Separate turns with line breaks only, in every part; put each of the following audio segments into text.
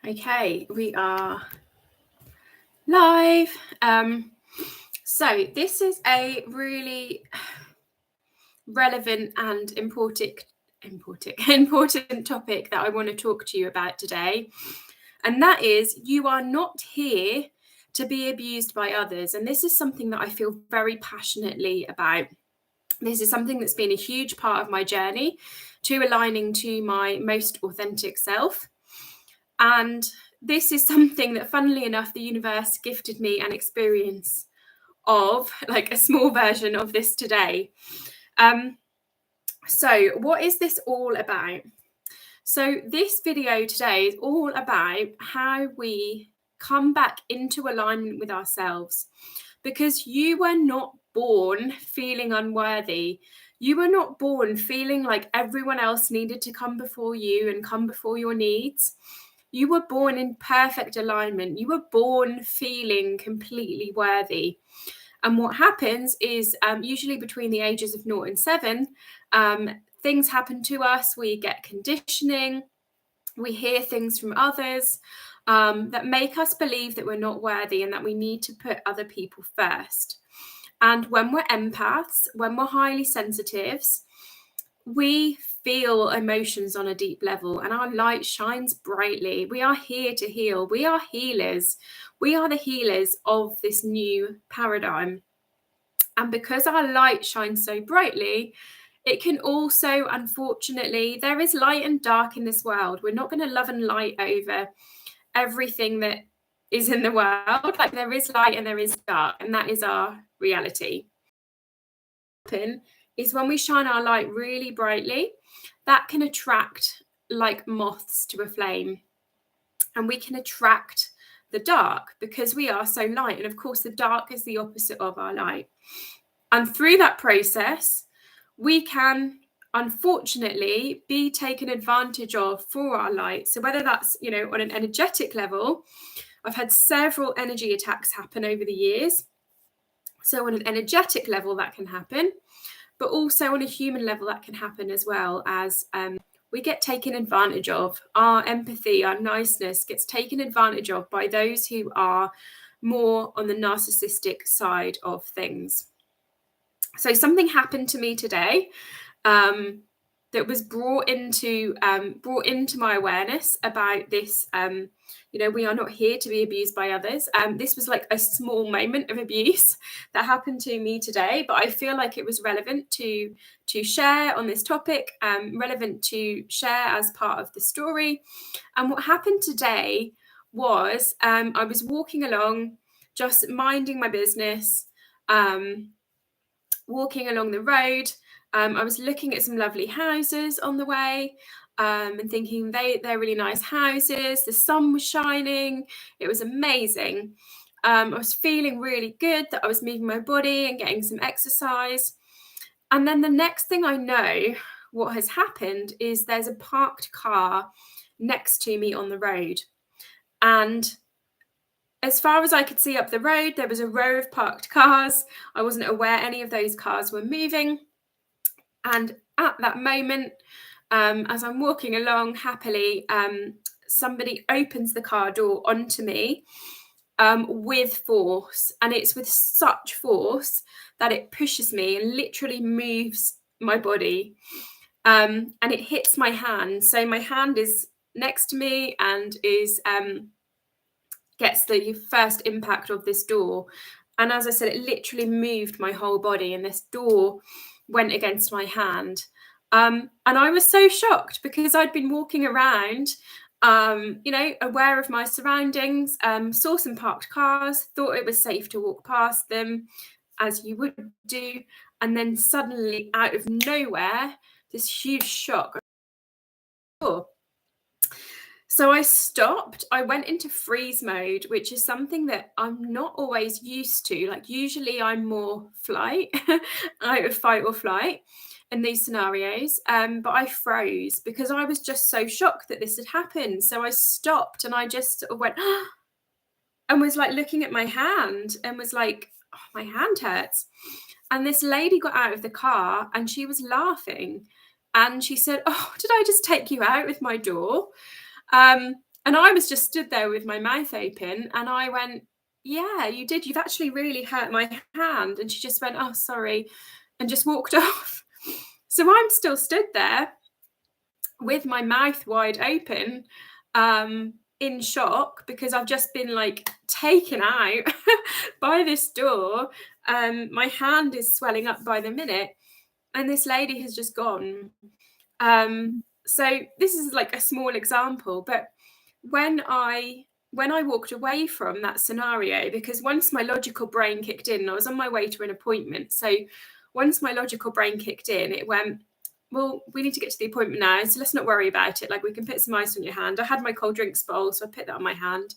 Okay, we are live. So this is a really relevant and important topic that I want to talk to you about today. And that is, you are not here to be abused by others. And this is something that I feel very passionately about. This is something that's been a huge part of my journey to aligning to my most authentic self. And this is something that, funnily enough, the universe gifted me an experience of, like a small version of this today. So what is this all about? So this video today is all about how we come back into alignment with ourselves, because you were not born feeling unworthy. You were not born feeling like everyone else needed to come before you and come before your needs. You were born in perfect alignment. You were born feeling completely worthy. And what happens is usually between the ages of 0 and 7, things happen to us. We get conditioning. We hear things from others that make us believe that we're not worthy and that we need to put other people first. And when we're empaths, when we're highly sensitives, we feel emotions on a deep level and our light shines brightly. We are here to heal. We are healers. We are the healers of this new paradigm. And because our light shines so brightly, it can also, unfortunately, there is light and dark in this world. We're not going to love and light over everything that is in the world. Like, there is light and there is dark, and that is our reality. Is when we shine our light really brightly, that can attract like moths to a flame, and we can attract the dark because we are so light. And of course, the dark is the opposite of our light. And through that process, we can unfortunately be taken advantage of for our light. So whether that's, on an energetic level, I've had several energy attacks happen over the years. So on an energetic level, that can happen, but also on a human level, that can happen as well, as we get taken advantage of. Our empathy, our niceness gets taken advantage of by those who are more on the narcissistic side of things. So something happened to me today that was brought into my awareness about this. We are not here to be abused by others. This was like a small moment of abuse that happened to me today, but I feel like it was relevant to share on this topic, relevant to share as part of the story. And what happened today was I was walking along, just minding my business, walking along the road. I was looking at some lovely houses on the way, and thinking they're really nice houses. The sun was shining. It was amazing. I was feeling really good that I was moving my body and getting some exercise. And then the next thing I know, what has happened is there's a parked car next to me on the road. And as far as I could see up the road, there was a row of parked cars. I wasn't aware any of those cars were moving. And at that moment, as I'm walking along happily, somebody opens the car door onto me with force. And it's with such force that it pushes me and literally moves my body. And it hits my hand. So my hand is next to me and is gets the first impact of this door. And as I said, it literally moved my whole body, and this door went against my hand. And I was so shocked because I'd been walking around, aware of my surroundings, saw some parked cars, thought it was safe to walk past them, as you would do. And then suddenly, out of nowhere, this huge shock. So I stopped. I went into freeze mode, which is something that I'm not always used to. Like, usually I'm more flight, fight or flight in these scenarios. But I froze because I was just so shocked that this had happened. So I stopped and I just sort of went and was like looking at my hand and was like, oh, my hand hurts. And this lady got out of the car and she was laughing. And she said, oh, did I just take you out with my door? And I was just stood there with my mouth open, and I went, yeah, you did. You've actually really hurt my hand. And she just went, oh, sorry, and just walked off. So I'm still stood there with my mouth wide open, in shock, because I've just been like taken out by this door. My hand is swelling up by the minute, and this lady has just gone. So this is like a small example, but when I walked away from that scenario, because once my logical brain kicked in, I was on my way to an appointment. So once my logical brain kicked in, it went, well, we need to get to the appointment now, so let's not worry about it. Like, we can put some ice on your hand. I had my cold drinks bowl, so I put that on my hand.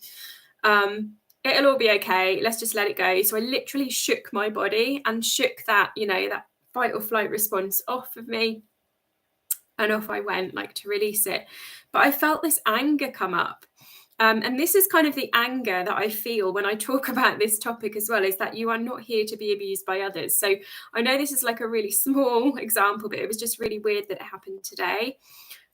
It'll all be okay. Let's just let it go. So I literally shook my body and shook that, that fight or flight response off of me. And off I went, like, to release it. But I felt this anger come up. And this is kind of the anger that I feel when I talk about this topic as well, is that you are not here to be abused by others. So I know this is like a really small example, but it was just really weird that it happened today.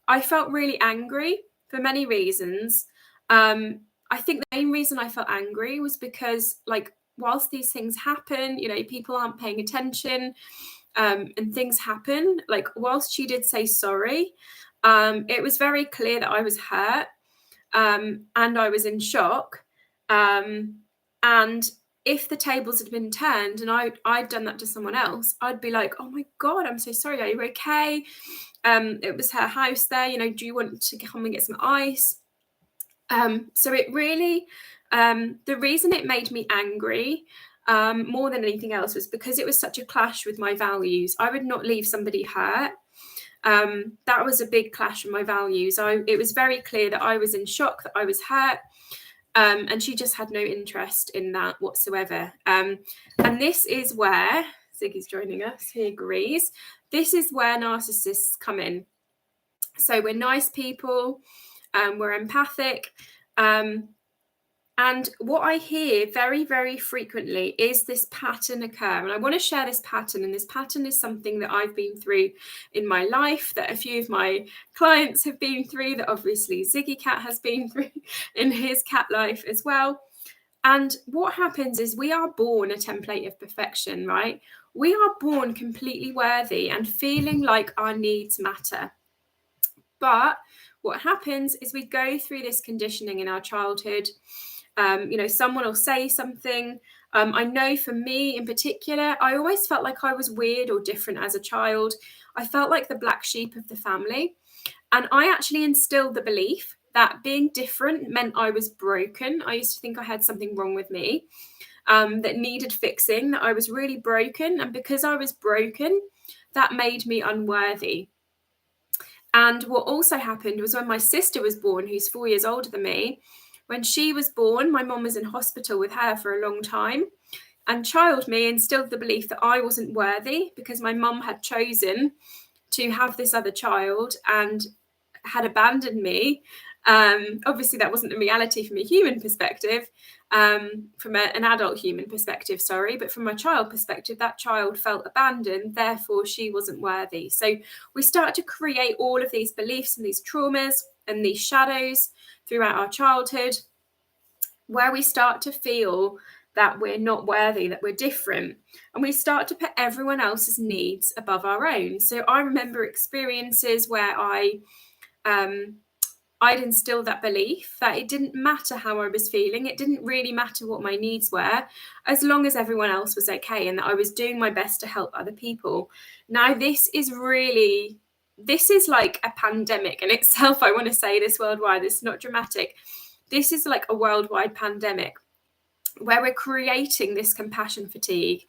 I felt really angry for many reasons. I think the main reason I felt angry was because, like, whilst these things happen, people aren't paying attention. And things happen. Like, whilst she did say sorry, it was very clear that I was hurt, and I was in shock. And if the tables had been turned and I'd done that to someone else, I'd be like, oh my God, I'm so sorry. Are you okay? It was her house there. Do you want to come and get some ice? So it really, the reason it made me angry, more than anything else, was because it was such a clash with my values. I would not leave somebody hurt. That was a big clash with my values. It was very clear that I was in shock, that I was hurt, and she just had no interest in that whatsoever. And this is where, Ziggy's joining us, he agrees, this is where narcissists come in. So we're nice people, we're empathic, and what I hear very, very frequently is this pattern occur. And I want to share this pattern. And this pattern is something that I've been through in my life, that a few of my clients have been through, that obviously Ziggy Cat has been through in his cat life as well. And what happens is, we are born a template of perfection, right? We are born completely worthy and feeling like our needs matter. But what happens is, we go through this conditioning in our childhood. Someone will say something. I know for me in particular, I always felt like I was weird or different as a child. I felt like the black sheep of the family. And I actually instilled the belief that being different meant I was broken. I used to think I had something wrong with me, that needed fixing, that I was really broken. And because I was broken, that made me unworthy. And what also happened was, when my sister was born, who's 4 years older than me, when she was born, my mum was in hospital with her for a long time. And child me instilled the belief that I wasn't worthy, because my mum had chosen to have this other child and had abandoned me. Obviously, that wasn't the reality from a human perspective, from an adult human perspective, sorry, but from a child perspective, that child felt abandoned, therefore she wasn't worthy. So we start to create all of these beliefs and these traumas and these shadows throughout our childhood, where we start to feel that we're not worthy, that we're different, and we start to put everyone else's needs above our own. So I remember experiences where I'd instilled that belief that it didn't matter how I was feeling. It didn't really matter what my needs were, as long as everyone else was okay, and that I was doing my best to help other people. Now, this is like a pandemic in itself. I want to say this worldwide. This is not dramatic. This is like a worldwide pandemic, where we're creating this compassion fatigue.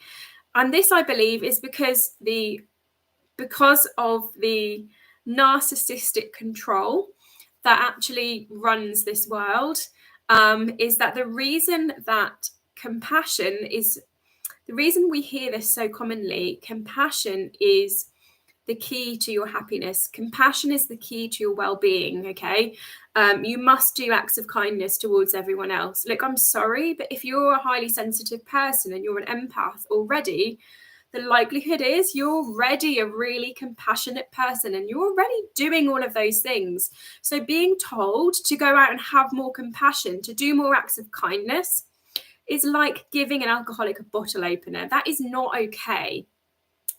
And this, I believe, is because of the narcissistic control that actually runs this world, is that the reason that compassion is, the reason we hear this so commonly, compassion is the key to your happiness. Compassion is the key to your well-being, okay? You must do acts of kindness towards everyone else. Look, I'm sorry, but if you're a highly sensitive person and you're an empath already, the likelihood is you're already a really compassionate person and you're already doing all of those things. So being told to go out and have more compassion, to do more acts of kindness, is like giving an alcoholic a bottle opener. That is not okay.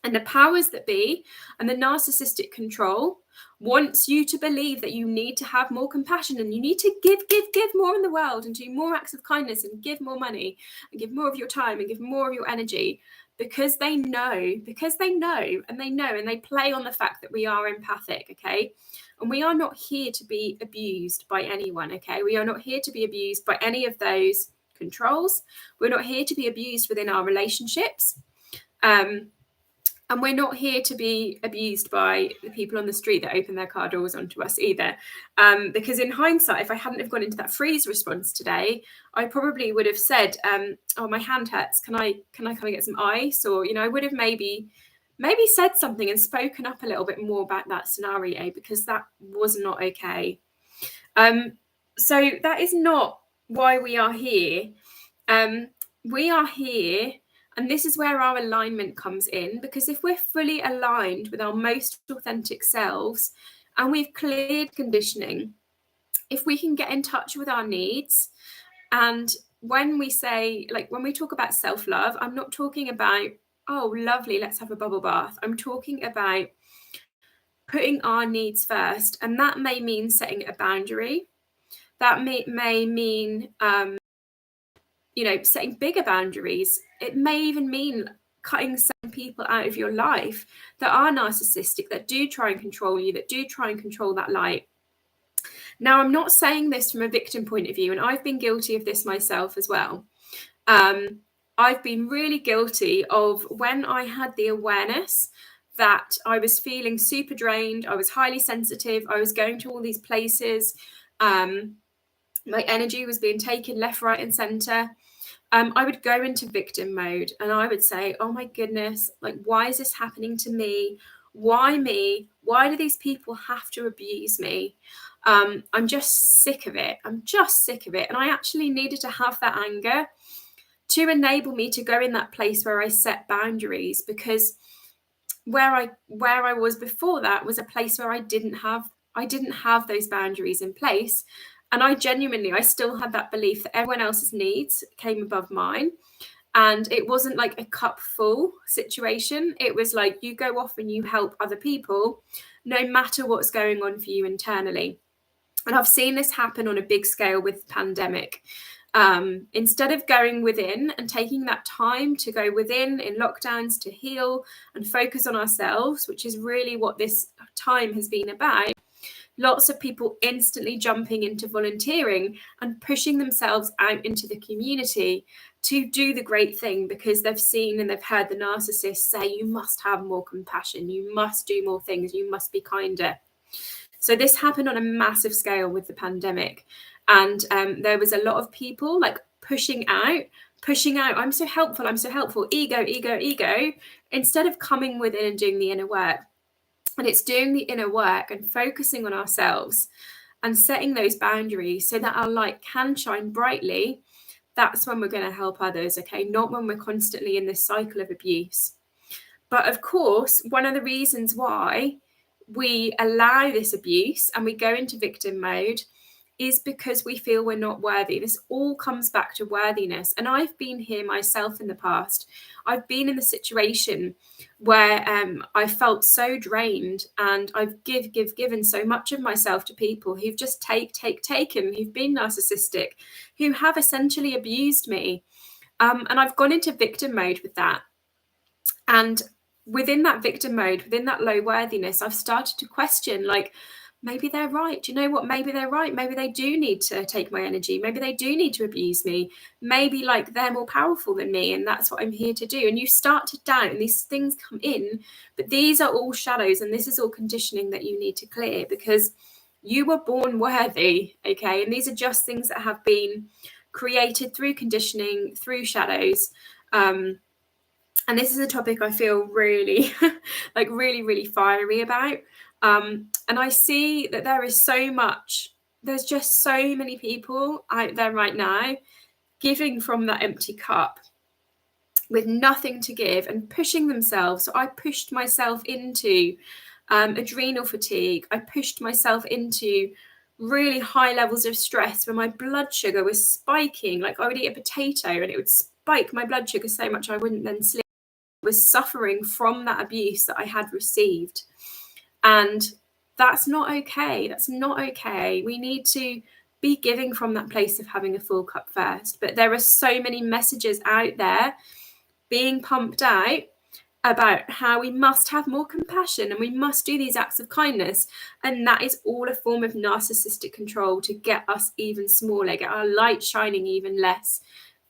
And the powers that be and the narcissistic control wants you to believe that you need to have more compassion and you need to give more in the world and do more acts of kindness and give more money and give more of your time and give more of your energy, because they know and they play on the fact that we are empathic, okay? And we are not here to be abused by anyone, okay? We are not here to be abused by any of those controls. We're not here to be abused within our relationships. And we're not here to be abused by the people on the street that open their car doors onto us either. Because in hindsight, if I hadn't have gone into that freeze response today, I probably would have said, oh, my hand hurts. Can I come and get some ice? Or, I would have maybe said something and spoken up a little bit more about that scenario, because that was not okay. So that is not why we are here. We are here, and this is where our alignment comes in, because if we're fully aligned with our most authentic selves and we've cleared conditioning, if we can get in touch with our needs, and when we say, like, when we talk about self-love, I'm not talking about, oh, lovely, let's have a bubble bath. I'm talking about putting our needs first, and that may mean setting a boundary. That may mean setting bigger boundaries. It may even mean cutting some people out of your life that are narcissistic, that do try and control you, that do try and control that light. Now, I'm not saying this from a victim point of view, and I've been guilty of this myself as well. I've been really guilty of when I had the awareness that I was feeling super drained, I was highly sensitive, I was going to all these places, my energy was being taken left, right, and center. I would go into victim mode and I would say, oh my goodness, like, why is this happening to me? Why me? Why do these people have to abuse me? I'm just sick of it. And I actually needed to have that anger to enable me to go in that place where I set boundaries, because where I was before that was a place where I didn't have those boundaries in place. And I still had that belief that everyone else's needs came above mine. And it wasn't like a cup full situation. It was like, you go off and you help other people, no matter what's going on for you internally. And I've seen this happen on a big scale with the pandemic. Instead of going within and taking that time to go within in lockdowns to heal and focus on ourselves, which is really what this time has been about, lots of people instantly jumping into volunteering and pushing themselves out into the community to do the great thing, because they've seen and they've heard the narcissist say, you must have more compassion, you must do more things, you must be kinder. So this happened on a massive scale with the pandemic. And there was a lot of people like pushing out, I'm so helpful, ego, instead of coming within and doing the inner work. And it's doing the inner work and focusing on ourselves and setting those boundaries so that our light can shine brightly. That's when we're going to help others, okay? Not when we're constantly in this cycle of abuse. But of course, one of the reasons why we allow this abuse and we go into victim mode is because we feel we're not worthy. This all comes back to worthiness. And I've been here myself in the past. I've been in the situation where I felt so drained, and I've given so much of myself to people who've just taken, who've been narcissistic, who have essentially abused me. And I've gone into victim mode with that. And within that victim mode, within that low worthiness, I've started to question, like, maybe they're right. Do you know what? Maybe they're right. Maybe they do need to take my energy. Maybe they do need to abuse me. Maybe like they're more powerful than me, and that's what I'm here to do. And you start to doubt, and these things come in, but these are all shadows, and this is all conditioning that you need to clear, because you were born worthy, okay? And these are just things that have been created through conditioning, through shadows. And this is a topic I feel really, really fiery about. And I see that there's just so many people out there right now giving from that empty cup, with nothing to give and pushing themselves. So I pushed myself into adrenal fatigue. I pushed myself into really high levels of stress where my blood sugar was spiking. Like I would eat a potato and it would spike my blood sugar so much I wouldn't then sleep. I was suffering from that abuse that I had received. And that's not okay. That's not okay. We need to be giving from that place of having a full cup first. But there are so many messages out there being pumped out about how we must have more compassion and we must do these acts of kindness. And that is all a form of narcissistic control to get us even smaller, get our light shining even less.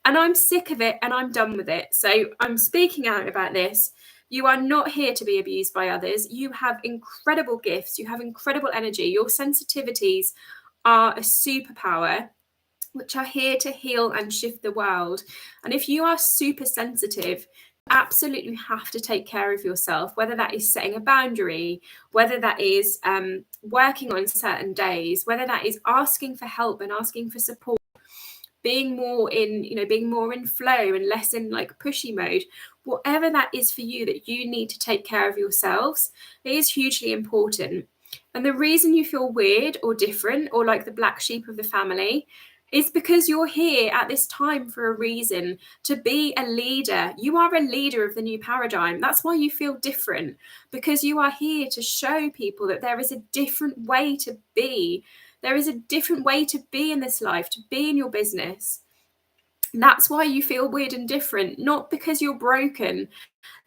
And I'm sick of it and I'm done with it. So I'm speaking out about this. You are not here to be abused by others. You have incredible gifts. You have incredible energy. Your sensitivities are a superpower, which are here to heal and shift the world. And if you are super sensitive, you absolutely have to take care of yourself, whether that is setting a boundary, whether that is working on certain days, whether that is asking for help and asking for support, being more in flow and less in like pushy mode. Whatever that is for you, that you need to take care of yourselves, it is hugely important. And the reason you feel weird or different or like the black sheep of the family is because you're here at this time for a reason, to be a leader. You are a leader of the new paradigm. That's why you feel different, because you are here to show people that there is a different way to be. There is a different way to be in this life, to be in your business. That's why you feel weird and different, not because you're broken,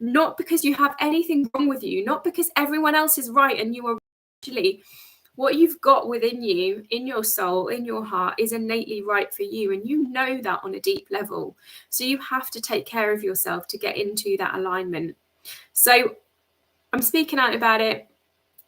not because you have anything wrong with you, not because everyone else is right and you are. Actually, what you've got within you, in your soul, in your heart, is innately right for you. And you know that on a deep level. So you have to take care of yourself to get into that alignment. So I'm speaking out about it.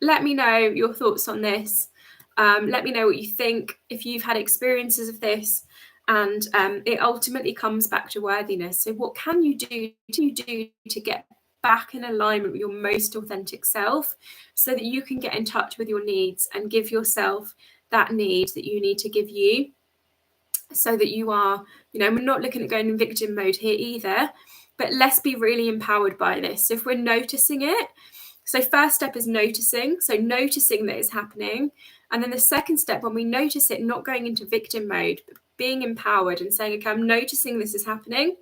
Let me know your thoughts on this. Let me know what you think, if you've had experiences of this. And it ultimately comes back to worthiness. So what can you do to get back in alignment with your most authentic self, so that you can get in touch with your needs and give yourself that need that you need to give you, so that you are, we're not looking at going in victim mode here either, but let's be really empowered by this. So if we're noticing it, so first step is noticing. So noticing that it's happening. And then the second step, when we notice it, not going into victim mode, but being empowered and saying, okay, I'm noticing this is happening.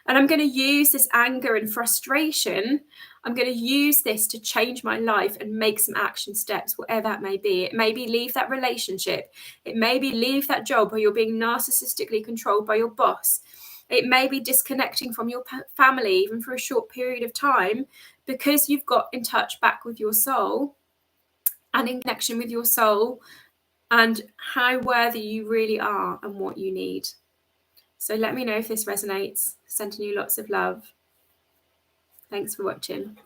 And I'm going to use this anger and frustration. I'm going to use this to change my life and make some action steps, whatever that may be. It may be leave that relationship. It may be leave that job where you're being narcissistically controlled by your boss. It may be disconnecting from your family, even for a short period of time, because you've got in touch back with your soul and in connection with your soul and how worthy you really are and what you need. So let me know if this resonates. Sending you lots of love. Thanks for watching.